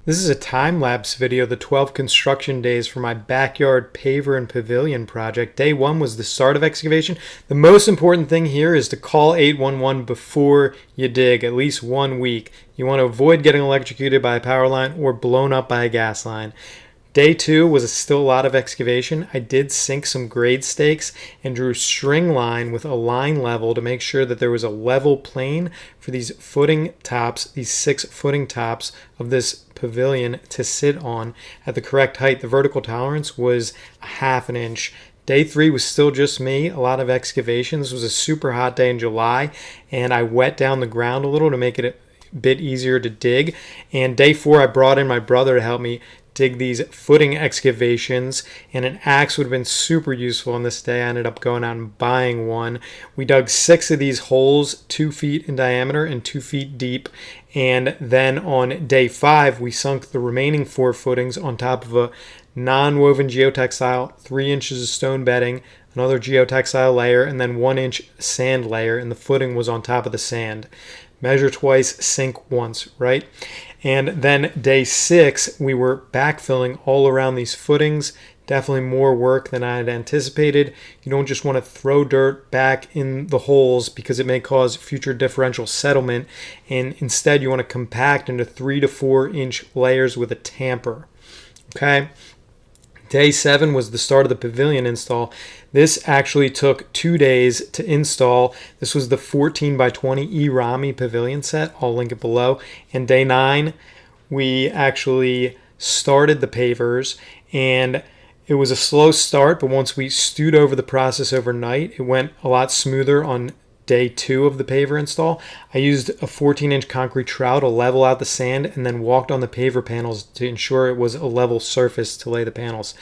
This is a time-lapse video of the 12 construction days for my backyard paver and pavilion project. Day 1 was the start of excavation. The most important thing here is to call 811 before you dig, at least 1 week. You want to avoid getting electrocuted by a power line or blown up by a gas line. Day 2 was still a lot of excavation. I did sink some grade stakes and drew string line with a line level to make sure that there was a level plane for these footing tops, these 6 footing tops of this pavilion to sit on at the correct height. The vertical tolerance was a half an inch. Day 3 was still just me, a lot of excavation. This was a super hot day in July, and I wet down the ground a little to make it a bit easier to dig. And day 4, I brought in my brother to help me dig these footing excavations, and an axe would have been super useful on this day. I ended up going out and buying one. We dug 6 of these holes, 2 feet in diameter and 2 feet deep, and then on day 5 we sunk the remaining 4 footings on top of a non-woven geotextile, 3 inches of stone bedding, another geotextile layer, and then 1-inch sand layer, and the footing was on top of the sand. Measure twice, sink once, right? And then day 6, we were backfilling all around these footings. Definitely more work than I had anticipated. You don't just want to throw dirt back in the holes because it may cause future differential settlement. And instead, you want to compact into 3 to 4 inch layers with a tamper. Okay. Day 7 was the start of the pavilion install. This actually took 2 days to install. This was the 14 by 20 E-Rami pavilion set. I'll link it below. And day 9, we actually started the pavers, and it was a slow start, but once we stewed over the process overnight, it went a lot smoother on day 2 of the paver install. I used a 14-inch concrete trowel to level out the sand and then walked on the paver panels to ensure it was a level surface to lay the panels.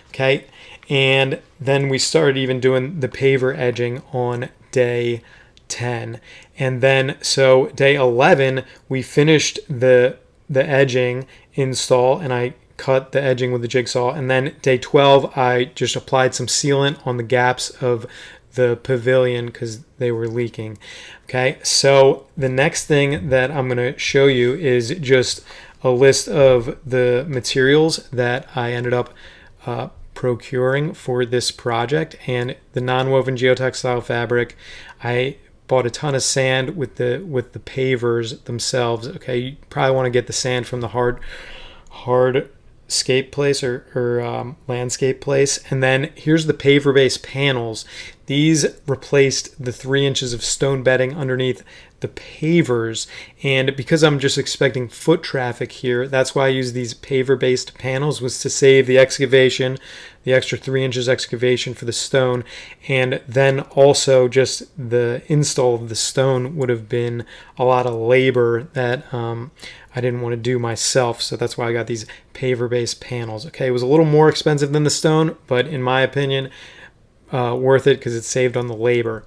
Okay, and then we started even doing the paver edging on day 10. And then, so day 11, we finished the edging install, and I cut the edging with the jigsaw. And then day 12, I just applied some sealant on the gaps of the pavilion because they were leaking. Okay, so the next thing that I'm going to show you is just a list of the materials that I ended up procuring for this project. And the non-woven geotextile fabric, I bought a ton of sand with the pavers themselves. Okay, you probably want to get the sand from the hard scape place or landscape place. And then here's the paver base panels. These replaced the 3 inches of stone bedding underneath the pavers, and because I'm just expecting foot traffic here, that's why I use these paver based panels, was to save the excavation, the extra 3 inches excavation for the stone. And then also just the install of the stone would have been a lot of labor that I didn't want to do myself, so that's why I got these paver based panels. Okay, it was a little more expensive than the stone, but in my opinion worth it because it saved on the labor.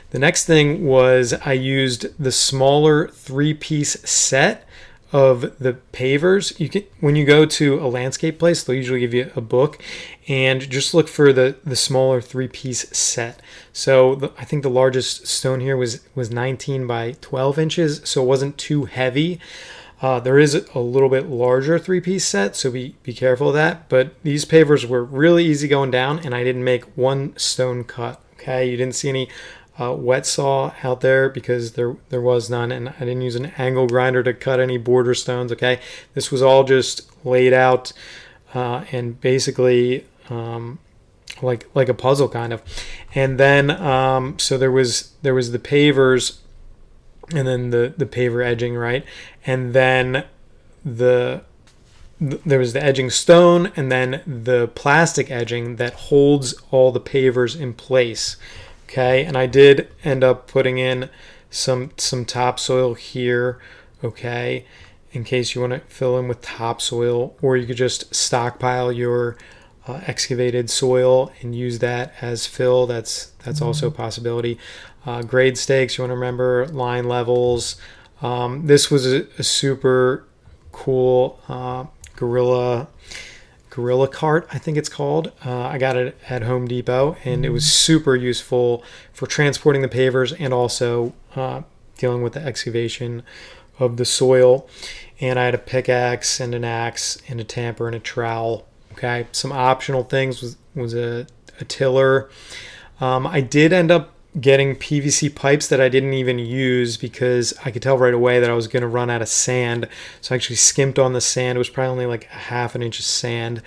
The next thing was I used the smaller 3-piece set of the pavers. You can, when you go to a landscape place, they'll usually give you a book, and just look for the smaller 3-piece set. So I think the largest stone here was 19 by 12 inches, so it wasn't too heavy. There is a little bit larger 3-piece set, so be careful of that. But these pavers were really easy going down, and I didn't make one stone cut. Okay, you didn't see any wet saw out there because there was none, and I didn't use an angle grinder to cut any border stones. Okay, this was all just laid out and basically like a puzzle kind of. And then so there was the pavers, and then the paver edging, right? And then there was the edging stone, and then the plastic edging that holds all the pavers in place. Okay, and I did end up putting in some topsoil here, okay, in case you want to fill in with topsoil, or you could just stockpile your excavated soil and use that as fill. That's also a possibility. Grade stakes, you want to remember, line levels. This was a super cool gorilla cart, I think it's called. I got it at Home Depot, and it was super useful for transporting the pavers and also dealing with the excavation of the soil. And I had a pickaxe and an axe and a tamper and a trowel. Okay, some optional things was a tiller. I did end up getting PVC pipes that I didn't even use because I could tell right away that I was going to run out of sand. So I actually skimped on the sand. It was probably only like a half an inch of sand.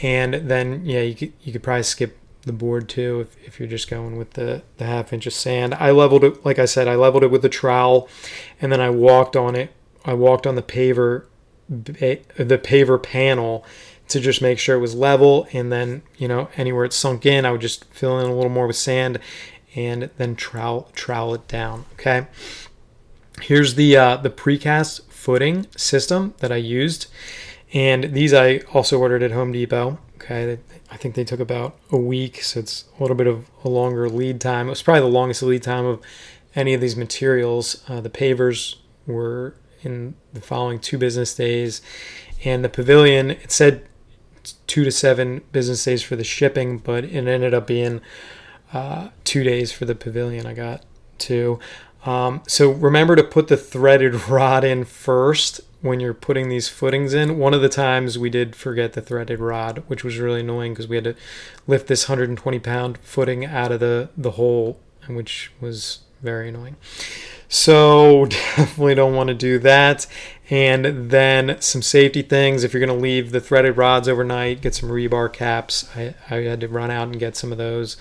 And then, yeah, you could probably skip the board too if you're just going with the half inch of sand. I leveled it, like I said, I leveled it with a trowel, and then I walked on it. I walked on the paver panel to just make sure it was level, and then, you know, anywhere it sunk in, I would just fill in a little more with sand and then trowel it down. Okay, here's the precast footing system that I used, and these I also ordered at Home Depot. Okay, I think they took about a week, so it's a little bit of a longer lead time. It was probably the longest lead time of any of these materials. The pavers were in the following 2 business days, and the pavilion, it said 2 to 7 business days for the shipping, but it ended up being 2 days for the pavilion. I got 2. So remember to put the threaded rod in first when you're putting these footings in. One of the times we did forget the threaded rod, which was really annoying because we had to lift this 120-pound footing out of the hole, which was very annoying. So definitely don't want to do that. And then some safety things. If you're going to leave the threaded rods overnight, get some rebar caps. I had to run out and get some of those.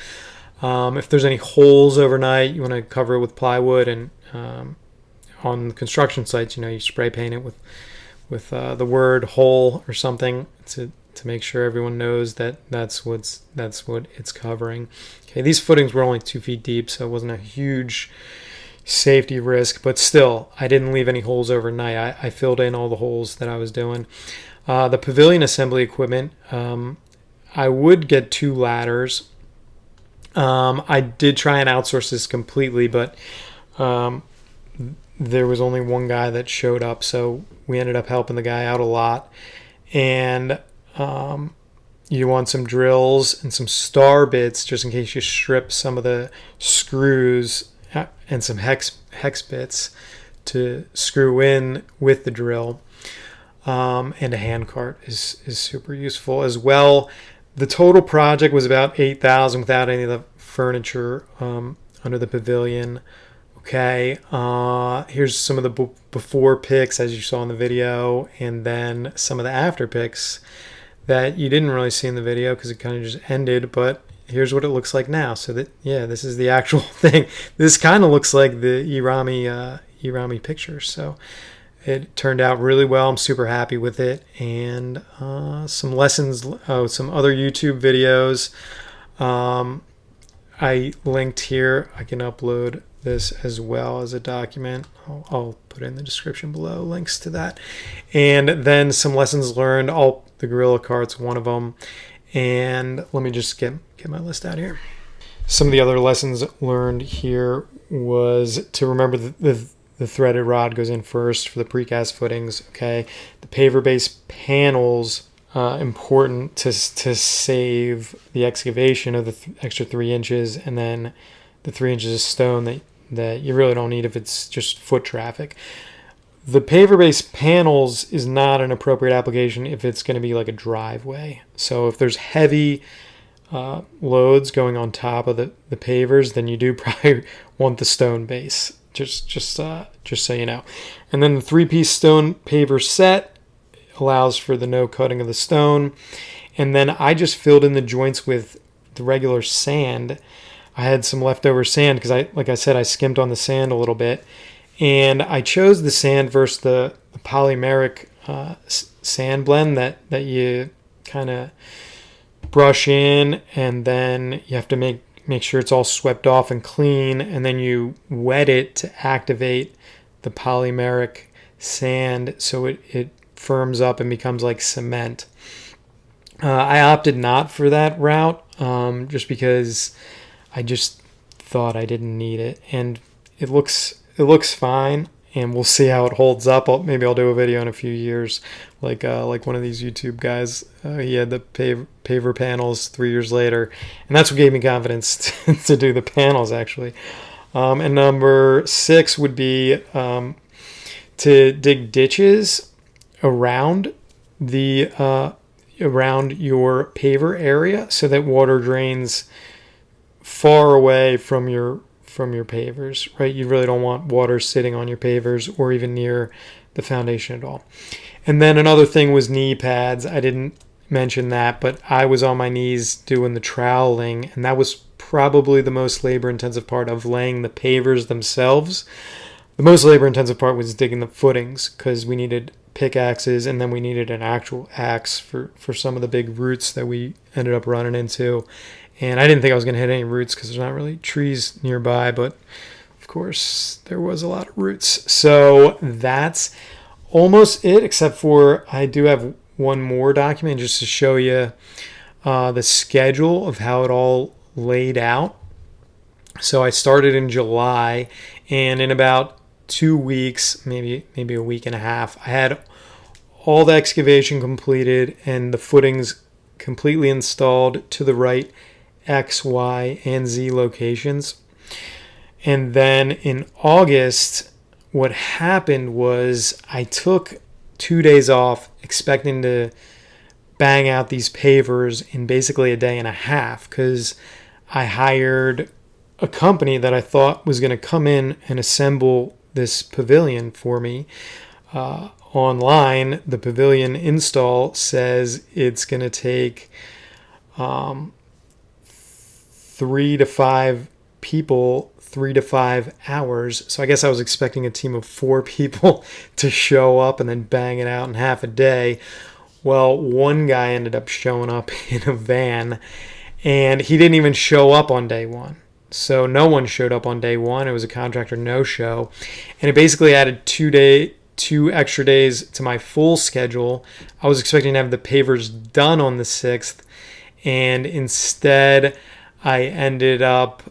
If there's any holes overnight, you want to cover it with plywood. And on construction sites, you know, you spray paint it with the word hole or something to make sure everyone knows that that's what it's covering. Okay, these footings were only 2 feet deep, so it wasn't a huge safety risk, but still, I didn't leave any holes overnight. I filled in all the holes that I was doing. The pavilion assembly equipment, I would get 2 ladders. I did try and outsource this completely, but there was only one guy that showed up, so we ended up helping the guy out a lot. And you want some drills and some star bits just in case you strip some of the screws, and some hex bits to screw in with the drill. And a hand cart is super useful as well. The total project was about $8,000 without any of the furniture under the pavilion. Okay, here's some of the before pics as you saw in the video, and then some of the after pics that you didn't really see in the video because it kind of just ended, but here's what it looks like now. So that, yeah, this is the actual thing. This kind of looks like the Irami picture. So it turned out really well. I'm super happy with it. And some lessons, some other YouTube videos I linked here. I can upload this as well as a document. I'll put in the description below links to that. And then some lessons learned. The Gorilla Cart's one of them. And let me just get my list out here. Some of the other lessons learned here was to remember the threaded rod goes in first for the precast footings. Okay, the paver base panels, important to save the excavation of the extra 3 inches, and then the 3 inches of stone that you really don't need if it's just foot traffic. The paver base panels is not an appropriate application if it's going to be like a driveway. So if there's heavy loads going on top of the pavers, then you do probably want the stone base. Just so you know. And then the 3-piece stone paver set allows for the no cutting of the stone. And then I just filled in the joints with the regular sand. I had some leftover sand because like I said, I skimmed on the sand a little bit. And I chose the sand versus the polymeric sand blend that you kind of brush in, and then you have to make sure it's all swept off and clean, and then you wet it to activate the polymeric sand so it firms up and becomes like cement. I opted not for that route just because I just thought I didn't need it, and it looks fine, and we'll see how it holds up. Maybe I'll do a video in a few years, like one of these YouTube guys. He had the paver panels 3 years later, and that's what gave me confidence to do the panels actually. And number 6 would be to dig ditches around the around your paver area so that water drains far away from your pavers, right? You really don't want water sitting on your pavers or even near the foundation at all. And then another thing was knee pads. I didn't mention that, but I was on my knees doing the troweling, and that was probably the most labor-intensive part of laying the pavers themselves. The most labor-intensive part was digging the footings, because we needed pickaxes, and then we needed an actual axe for some of the big roots that we ended up running into. And I didn't think I was going to hit any roots because there's not really trees nearby, but of course there was a lot of roots. So that's almost it, except for I do have one more document just to show you the schedule of how it all laid out. So I started in July, and in about 2 weeks, maybe a week and a half, I had all the excavation completed and the footings completely installed to the right X, Y, and Z locations. And then in August, what happened was I took 2 days off expecting to bang out these pavers in basically a day and a half, because I hired a company that I thought was going to come in and assemble this pavilion for me. Online, the pavilion install says it's going to take 3 to 5 people, 3 to 5 hours. So I guess I was expecting a team of 4 people to show up and then bang it out in half a day. Well, one guy ended up showing up in a van, and he didn't even show up on day one. So no one showed up on day one. It was a contractor no-show. And it basically added 2 extra days to my full schedule. I was expecting to have the pavers done on the 6th, and instead I ended up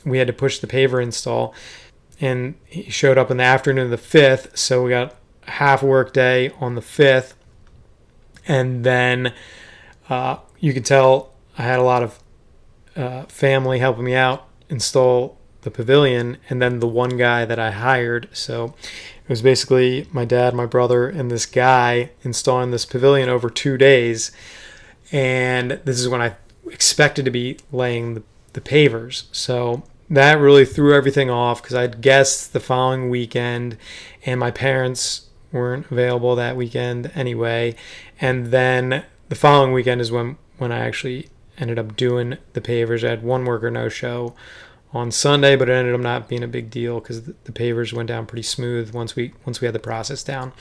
we had to push the paver install, and he showed up in the afternoon of the 5th, so we got half a work day on the 5th, and then you could tell I had a lot of family helping me out install the pavilion, and then the one guy that I hired. So it was basically my dad, my brother, and this guy installing this pavilion over 2 days. And this is when I expected to be laying the pavers. So that really threw everything off, because I'd guessed the following weekend, and my parents weren't available that weekend anyway. And then the following weekend is when I actually ended up doing the pavers. I had one worker no-show on Sunday, but it ended up not being a big deal because the pavers went down pretty smooth once we had the process down.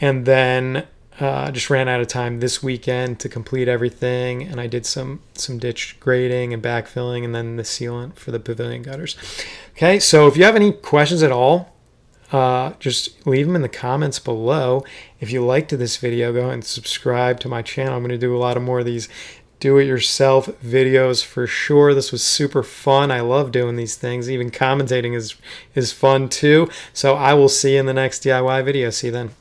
And then just ran out of time this weekend to complete everything, and I did some ditch grading and backfilling, and then the sealant for the pavilion gutters. Okay, so if you have any questions at all, just leave them in the comments below. If you liked this video, go ahead and subscribe to my channel. I'm going to do a lot of more of these do-it-yourself videos for sure. This was super fun. I love doing these things. Even commentating is fun too. So I will see you in the next DIY video. See you then.